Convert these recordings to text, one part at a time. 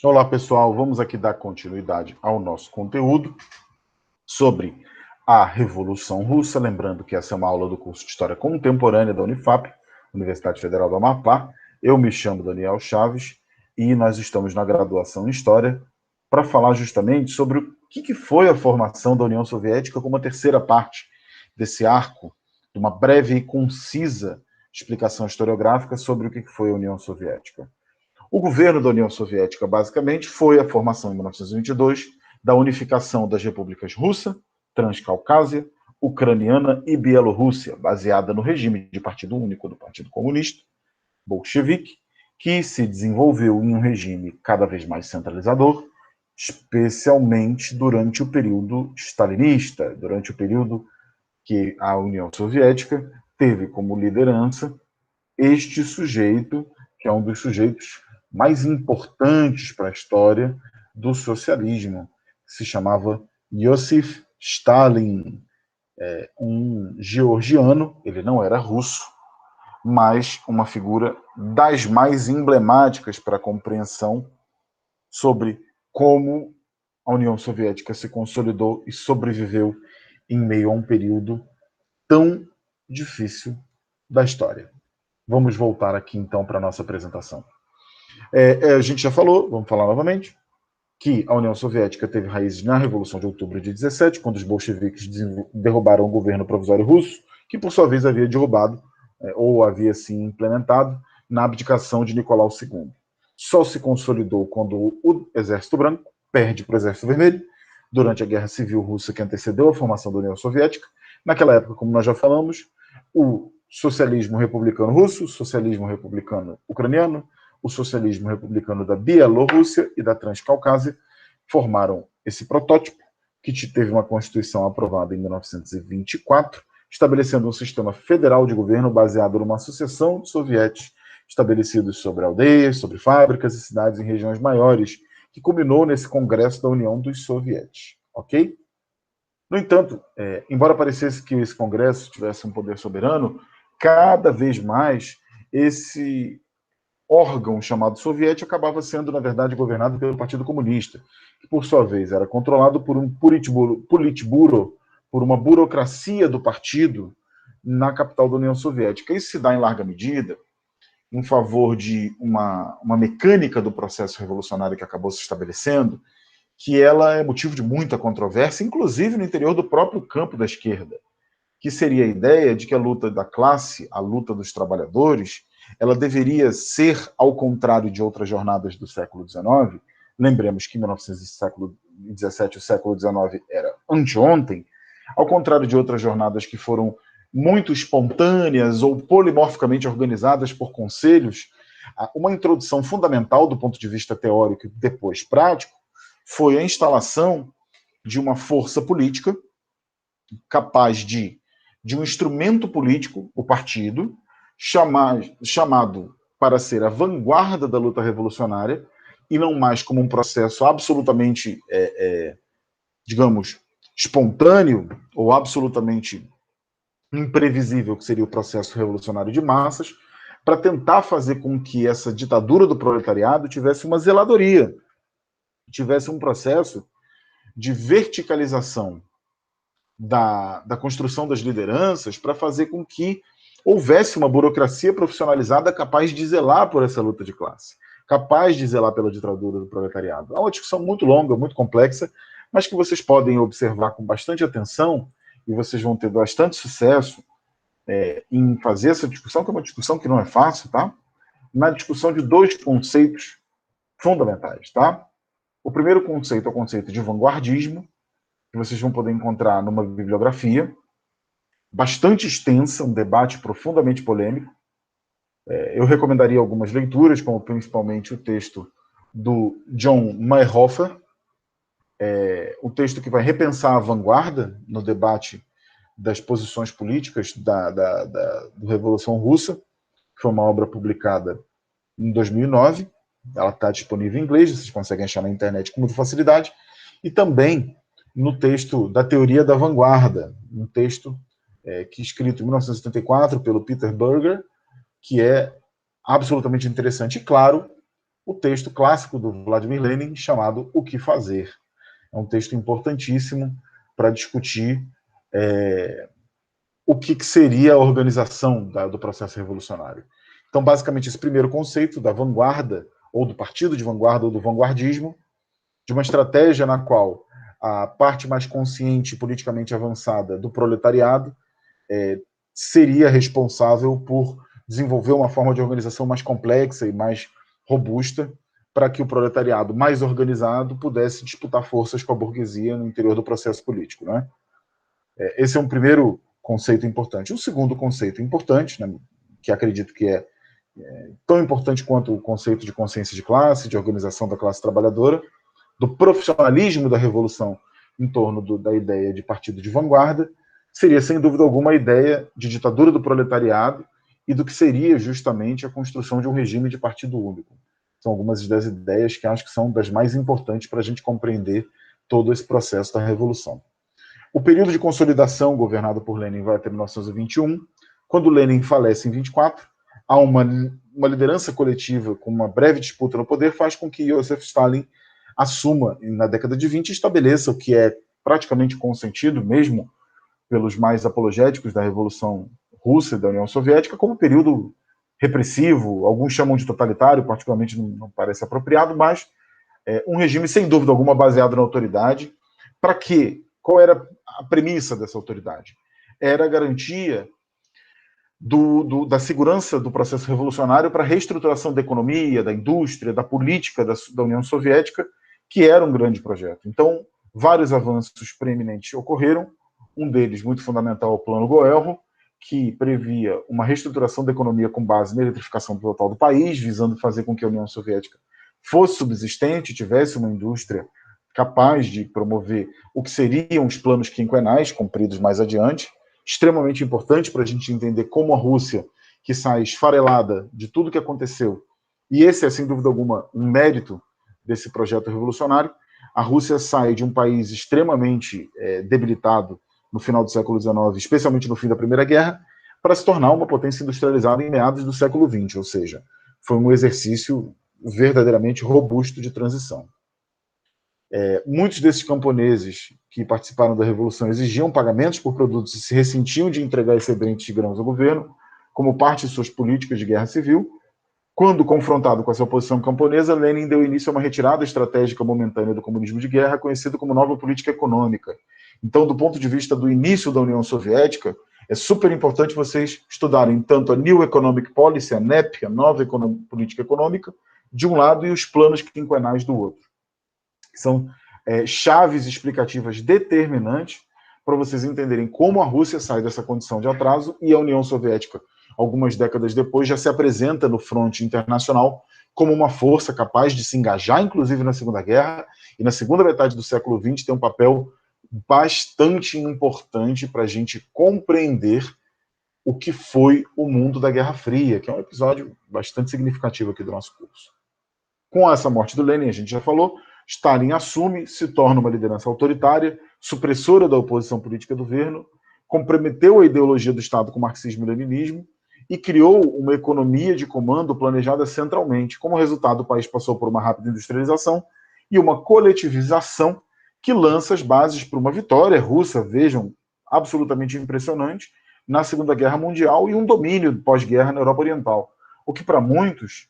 Olá, pessoal. Vamos aqui dar continuidade ao nosso conteúdo sobre a Revolução Russa. Lembrando que essa é uma aula do curso de História Contemporânea da Unifap, Universidade Federal do Amapá. Eu me chamo Daniel Chaves e nós estamos na graduação em História para falar justamente sobre o que foi a formação da União Soviética como a terceira parte desse arco, de uma breve e concisa explicação historiográfica sobre o que foi a União Soviética. O governo da União Soviética, basicamente, foi a formação em 1922 da unificação das repúblicas russa, Transcaucásia, ucraniana e Bielorrússia, baseada no regime de partido único do Partido Comunista, bolchevique, que se desenvolveu em um regime cada vez mais centralizador, especialmente durante o período stalinista, durante o período que a União Soviética teve como liderança este sujeito, que é um dos sujeitos mais importantes para a história do socialismo, que se chamava Iosif Stalin, um georgiano. Ele não era russo, mas uma figura das mais emblemáticas para a compreensão sobre como a União Soviética se consolidou e sobreviveu em meio a um período tão difícil da história. Vamos voltar aqui então para a nossa apresentação. A gente já falou, vamos falar novamente, que a União Soviética teve raízes na Revolução de Outubro de 17, quando os bolcheviques derrubaram o governo provisório russo, que por sua vez havia derrubado, ou havia sim implementado, na abdicação de Nicolau II. Só se consolidou quando o Exército Branco perde para o Exército Vermelho, durante a Guerra Civil Russa que antecedeu a formação da União Soviética. Naquela época, como nós já falamos, o socialismo republicano russo, o socialismo republicano ucraniano, o socialismo republicano da Bielorrússia e da Transcaucásia formaram esse protótipo, que teve uma Constituição aprovada em 1924, estabelecendo um sistema federal de governo baseado numa sucessão de sovietes estabelecidos sobre aldeias, sobre fábricas e cidades em regiões maiores, que culminou nesse Congresso da União dos Sovietes. Ok? No entanto, embora parecesse que esse Congresso tivesse um poder soberano, cada vez mais esse órgão chamado soviético acabava sendo, na verdade, governado pelo Partido Comunista, que, por sua vez, era controlado por um politburo, por uma burocracia do partido na capital da União Soviética. Isso se dá, em larga medida, em favor de uma mecânica do processo revolucionário que acabou se estabelecendo, que ela é motivo de muita controvérsia, inclusive no interior do próprio campo da esquerda, que seria a ideia de que a luta da classe, a luta dos trabalhadores, ela deveria ser, ao contrário de outras jornadas do século XIX, lembremos que em 1917 o século XIX era anteontem, ao contrário de outras jornadas que foram muito espontâneas ou polimorficamente organizadas por conselhos, uma introdução fundamental do ponto de vista teórico e depois prático foi a instalação de uma força política capaz de um instrumento político, o partido, chamado para ser a vanguarda da luta revolucionária, e não mais como um processo absolutamente, digamos, espontâneo ou absolutamente imprevisível, que seria o processo revolucionário de massas, para tentar fazer com que essa ditadura do proletariado tivesse uma zeladoria, tivesse um processo de verticalização da construção das lideranças para fazer com que houvesse uma burocracia profissionalizada capaz de zelar por essa luta de classe, capaz de zelar pela ditadura do proletariado. É uma discussão muito longa, muito complexa, mas que vocês podem observar com bastante atenção e vocês vão ter bastante sucesso em fazer essa discussão, que é uma discussão que não é fácil, tá? Na discussão de dois conceitos fundamentais, tá? O primeiro conceito é o conceito de vanguardismo, que vocês vão poder encontrar numa bibliografia bastante extensa, um debate profundamente polêmico. Eu recomendaria algumas leituras, como principalmente o texto do John Mayhofer, um texto que vai repensar a vanguarda no debate das posições políticas da Revolução Russa, que foi uma obra publicada em 2009. Ela está disponível em inglês, vocês conseguem achar na internet com muita facilidade. E também no texto da Teoria da Vanguarda, um texto que é escrito em 1974 pelo Peter Berger, que é absolutamente interessante. E, claro, o texto clássico do Vladimir Lenin chamado O que Fazer. É um texto importantíssimo para discutir o que seria a organização do processo revolucionário. Então, basicamente, esse primeiro conceito da vanguarda, ou do partido de vanguarda, ou do vanguardismo, de uma estratégia na qual a parte mais consciente e politicamente avançada do proletariado seria responsável por desenvolver uma forma de organização mais complexa e mais robusta para que o proletariado mais organizado pudesse disputar forças com a burguesia no interior do processo político, né? Esse é um primeiro conceito importante. Um segundo conceito importante, né, que acredito que é tão importante quanto o conceito de consciência de classe, de organização da classe trabalhadora, do profissionalismo da revolução em torno da ideia de partido de vanguarda, seria, sem dúvida alguma, a ideia de ditadura do proletariado e do que seria justamente a construção de um regime de partido único. São algumas das ideias que acho que são das mais importantes para a gente compreender todo esse processo da revolução. O período de consolidação governado por Lenin vai até 1921. Quando Lenin falece em 24, há uma liderança coletiva com uma breve disputa no poder, faz com que Joseph Stalin assuma, na década de 20, e estabeleça o que é praticamente consentido, mesmo pelos mais apologéticos da Revolução Russa e da União Soviética, como período repressivo, alguns chamam de totalitário, particularmente não parece apropriado, mas um regime, sem dúvida alguma, baseado na autoridade. Para quê? Qual era a premissa dessa autoridade? Era a garantia da segurança do processo revolucionário para a reestruturação da economia, da indústria, da política da União Soviética, que era um grande projeto. Então, vários avanços preeminentes ocorreram, um deles muito fundamental é o Plano Goelro, que previa uma reestruturação da economia com base na eletrificação total do país, visando fazer com que a União Soviética fosse subsistente, tivesse uma indústria capaz de promover o que seriam os planos quinquenais, cumpridos mais adiante, extremamente importante para a gente entender como a Rússia, que sai esfarelada de tudo que aconteceu, e esse é, sem dúvida alguma, um mérito desse projeto revolucionário, a Rússia sai de um país extremamente debilitado no final do século XIX, especialmente no fim da Primeira Guerra, para se tornar uma potência industrializada em meados do século XX, ou seja, foi um exercício verdadeiramente robusto de transição. Muitos desses camponeses que participaram da Revolução exigiam pagamentos por produtos e se ressentiam de entregar excedentes de grãos ao governo, como parte de suas políticas de guerra civil. Quando confrontado com essa oposição camponesa, Lenin deu início a uma retirada estratégica momentânea do comunismo de guerra, conhecida como nova política econômica. Então, do ponto de vista do início da União Soviética, é super importante vocês estudarem tanto a New Economic Policy, a NEP, a nova política econômica, de um lado, e os planos quinquenais do outro. Que são chaves explicativas determinantes para vocês entenderem como a Rússia sai dessa condição de atraso e a União Soviética, algumas décadas depois, já se apresenta no fronte internacional como uma força capaz de se engajar, inclusive na Segunda Guerra, e na segunda metade do século XX tem um papel bastante importante para a gente compreender o que foi o mundo da Guerra Fria, que é um episódio bastante significativo aqui do nosso curso. Com essa morte do Lenin, a gente já falou, Stalin assume, se torna uma liderança autoritária, supressora da oposição política do governo, comprometeu a ideologia do Estado com o marxismo e leninismo e criou uma economia de comando planejada centralmente. Como resultado, o país passou por uma rápida industrialização e uma coletivização que lança as bases para uma vitória russa, vejam, absolutamente impressionante, na Segunda Guerra Mundial e um domínio pós-guerra na Europa Oriental. O que para muitos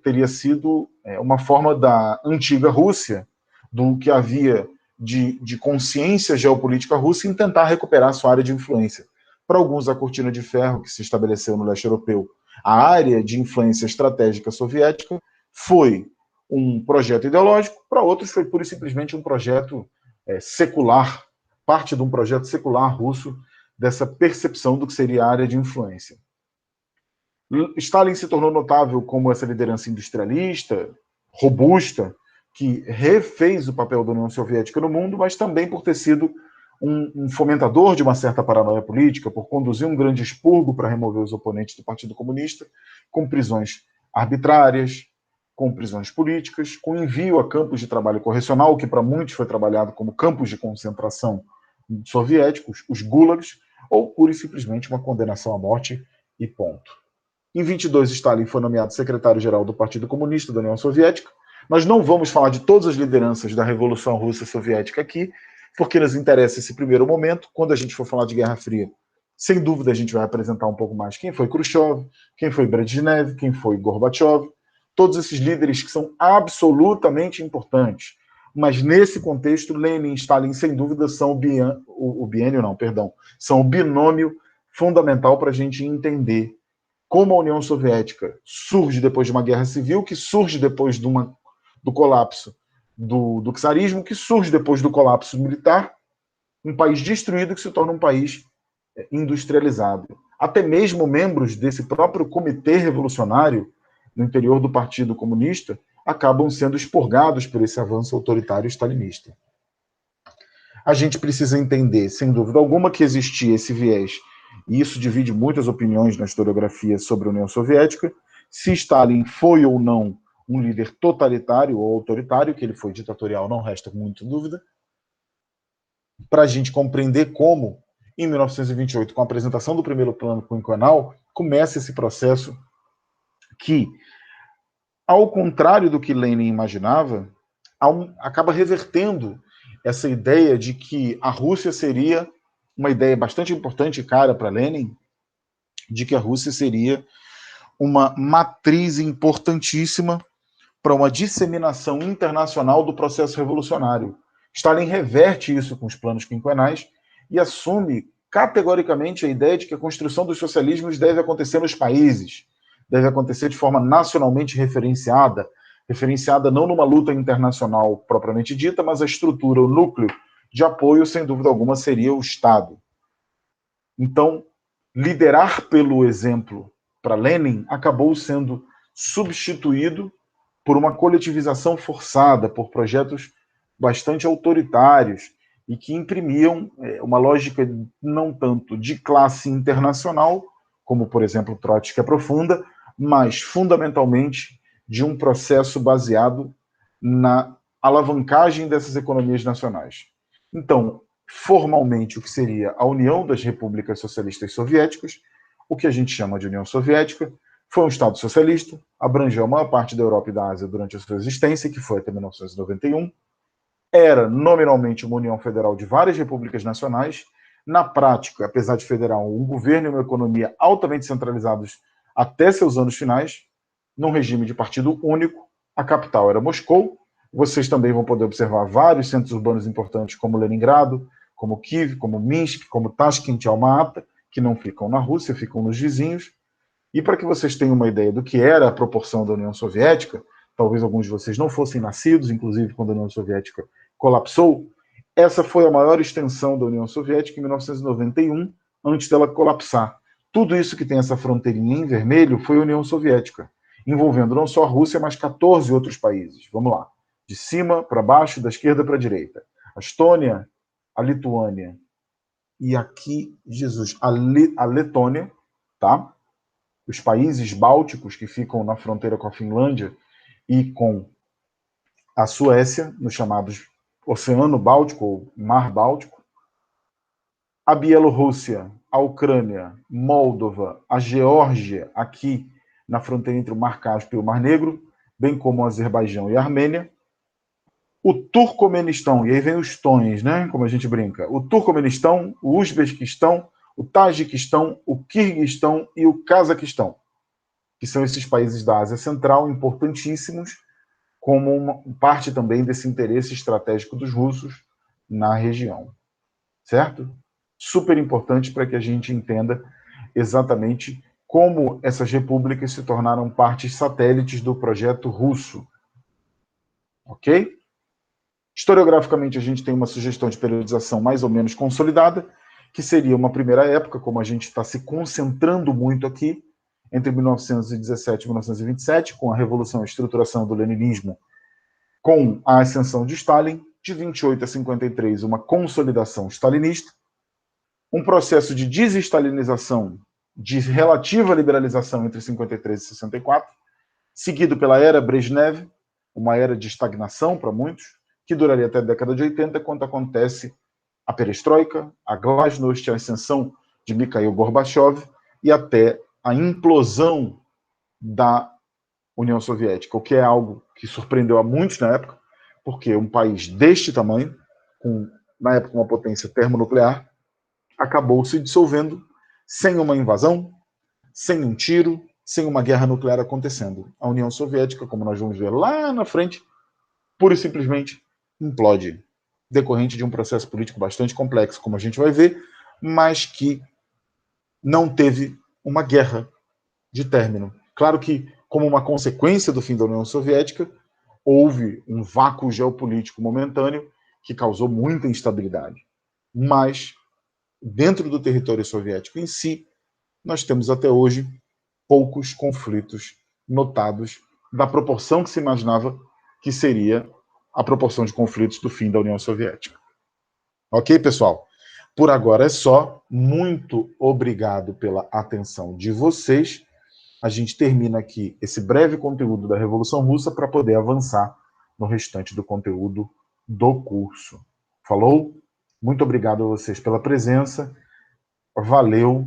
teria sido uma forma da antiga Rússia, do que havia de consciência geopolítica russa em tentar recuperar sua área de influência. Para alguns, a cortina de ferro que se estabeleceu no leste europeu, a área de influência estratégica soviética, foi um projeto ideológico, para outros foi pura e simplesmente um projeto secular, parte de um projeto secular russo, dessa percepção do que seria a área de influência. Stalin se tornou notável como essa liderança industrialista, robusta, que refez o papel da União Soviética no mundo, mas também por ter sido um fomentador de uma certa paranoia política, por conduzir um grande expurgo para remover os oponentes do Partido Comunista, com prisões arbitrárias, com prisões políticas, com envio a campos de trabalho correcional, que para muitos foi trabalhado como campos de concentração soviéticos, os gulags, ou pura e simplesmente uma condenação à morte e ponto. Em 22, Stalin foi nomeado secretário-geral do Partido Comunista da União Soviética. Nós não vamos falar de todas as lideranças da Revolução Russa Soviética aqui, porque nos interessa esse primeiro momento. Quando a gente for falar de Guerra Fria, sem dúvida a gente vai apresentar um pouco mais quem foi Khrushchev, quem foi Brezhnev, quem foi Gorbachev, todos esses líderes que são absolutamente importantes. Mas nesse contexto, Lenin e Stalin, sem dúvida, são são o binômio fundamental para a gente entender como a União Soviética surge depois de uma guerra civil, que surge depois do colapso do czarismo, que surge depois do colapso militar, um país destruído que se torna um país industrializado. Até mesmo membros desse próprio comitê revolucionário no interior do Partido Comunista acabam sendo expurgados por esse avanço autoritário stalinista. A gente precisa entender, sem dúvida alguma, que existia esse viés, e isso divide muitas opiniões na historiografia sobre a União Soviética, se Stalin foi ou não um líder totalitário ou autoritário, que ele foi ditatorial, não resta muita dúvida, para a gente compreender como, em 1928, com a apresentação do primeiro plano quinquenal, começa esse processo que, ao contrário do que Lenin imaginava, acaba revertendo essa ideia de que a Rússia seria uma ideia bastante importante e cara para Lenin, de que a Rússia seria uma matriz importantíssima para uma disseminação internacional do processo revolucionário. Stalin reverte isso com os planos quinquenais e assume categoricamente a ideia de que a construção dos socialismos deve acontecer nos países, deve acontecer de forma nacionalmente referenciada não numa luta internacional propriamente dita, mas a estrutura, o núcleo de apoio, sem dúvida alguma, seria o Estado. Então, liderar pelo exemplo para Lenin acabou sendo substituído por uma coletivização forçada, por projetos bastante autoritários e que imprimiam uma lógica não tanto de classe internacional, como, por exemplo, Trotsky aprofunda, mas fundamentalmente de um processo baseado na alavancagem dessas economias nacionais. Então, formalmente, o que seria a União das Repúblicas Socialistas Soviéticas, o que a gente chama de União Soviética, foi um Estado socialista, abrangeu a maior parte da Europa e da Ásia durante a sua existência, que foi até 1991, era nominalmente uma União Federal de várias repúblicas nacionais, na prática, apesar de federal, um governo e uma economia altamente centralizados até seus anos finais, num regime de partido único, a capital era Moscou. Vocês também vão poder observar vários centros urbanos importantes, como Leningrado, como Kiev, como Minsk, como Tashkent e Alma-Ata, que não ficam na Rússia, ficam nos vizinhos. E para que vocês tenham uma ideia do que era a proporção da União Soviética, talvez alguns de vocês não fossem nascidos, inclusive quando a União Soviética colapsou, essa foi a maior extensão da União Soviética em 1991, antes dela colapsar. Tudo isso que tem essa fronteirinha em vermelho foi a União Soviética, envolvendo não só a Rússia, mas 14 outros países. Vamos lá. De cima para baixo, da esquerda para a direita. A Estônia, a Lituânia e aqui, a Letônia, tá? Os países bálticos que ficam na fronteira com a Finlândia e com a Suécia, nos chamados Oceano Báltico ou Mar Báltico, a Bielorrússia, a Ucrânia, Moldova, a Geórgia, aqui na fronteira entre o Mar Cáspio e o Mar Negro, bem como o Azerbaijão e a Armênia, o Turcomenistão, e aí vem os tons, né, como a gente brinca, o Turcomenistão, o Uzbequistão, o Tajiquistão, o Quirguistão e o Cazaquistão, que são esses países da Ásia Central importantíssimos, como uma parte também desse interesse estratégico dos russos na região. Certo? Super importante para que a gente entenda exatamente como essas repúblicas se tornaram partes satélites do projeto russo. Ok? Historiograficamente, a gente tem uma sugestão de periodização mais ou menos consolidada, que seria uma primeira época, como a gente está se concentrando muito aqui, entre 1917 e 1927, com a revolução e estruturação do leninismo, com a ascensão de Stalin, de 28 a 53, uma consolidação stalinista, um processo de desestalinização, de relativa liberalização entre 53 e 64, seguido pela era Brezhnev, uma era de estagnação para muitos, que duraria até a década de 80, quando acontece a perestroika, a glasnost, a ascensão de Mikhail Gorbachev e até a implosão da União Soviética, o que é algo que surpreendeu a muitos na época, porque um país deste tamanho, com, na época, uma potência termonuclear, acabou se dissolvendo sem uma invasão, sem um tiro, sem uma guerra nuclear acontecendo. A União Soviética, como nós vamos ver lá na frente, pura e simplesmente implode, decorrente de um processo político bastante complexo, como a gente vai ver, mas que não teve uma guerra de término. Claro que, como uma consequência do fim da União Soviética, houve um vácuo geopolítico momentâneo que causou muita instabilidade. Mas, dentro do território soviético em si, nós temos até hoje poucos conflitos notados da proporção que se imaginava que seria a proporção de conflitos do fim da União Soviética. Ok, pessoal? Por agora é só. Muito obrigado pela atenção de vocês. A gente termina aqui esse breve conteúdo da Revolução Russa para poder avançar no restante do conteúdo do curso. Falou? Muito obrigado a vocês pela presença. Valeu.